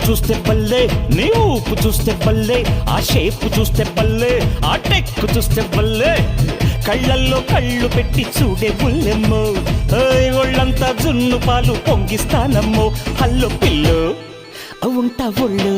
చూస్తే బల్లే, నీ ఊపు చూస్తే బల్లే, ఆ షేపు చూస్తే బల్లే, ఆ టెక్కు చూస్తే బల్లే, కళ్ళల్లో కళ్ళు పెట్టి చూడే బుల్లెమ్మో, ఒళ్ళంతా జున్ను పాలు పొంగిస్తానమ్మో, హల్లో పిల్లు ఉంటా ఒళ్ళు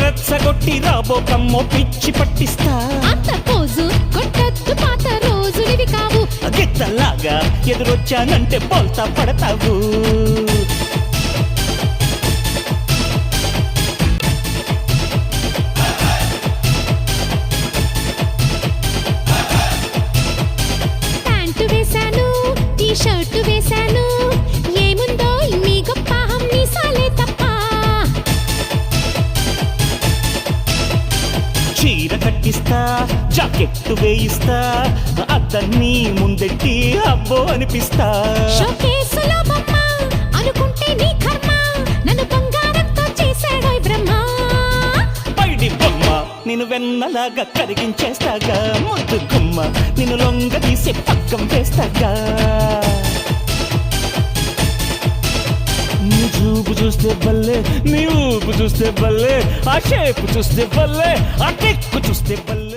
రెచ్చగొట్టి రాబోకమ్మో పిచ్చి పట్టిస్తా అంత పోజు కొట్టద్దు పాత రోజులివి కావు గిత్తలాగా ఎదురొచ్చానంటే బోల్తా పడతావు ప్యాంటు వేశాను టీ షర్టు వేశాను ఏముందో నీ గొప్ప హమ్మీసాలే తప్ప చీర కట్టిస్తా జాకెట్టు వేయిస్తా అద్దన్నీ ముందెట్టి అబ్బో అనిపిస్తా షోకేసులో బొమ్మ అనుకుంటే నీ కర్మ నన్ను బంగారంతో చేశాడో బ్రహ్మ పైడి బొమ్మ నిన్ను వెన్నలాగా కరిగించేస్తాగా ముద్దు గుమ్మ నిన్ను లొంగ తీసి పక్కం వేస్తాగా నీ చూపు చూస్తే బల్లే, నీ ఊపు చూస్తే బల్లే, ఆ షేపు చూస్తే బల్లే, ఆ టెక్కు చూస్తే బల్లే.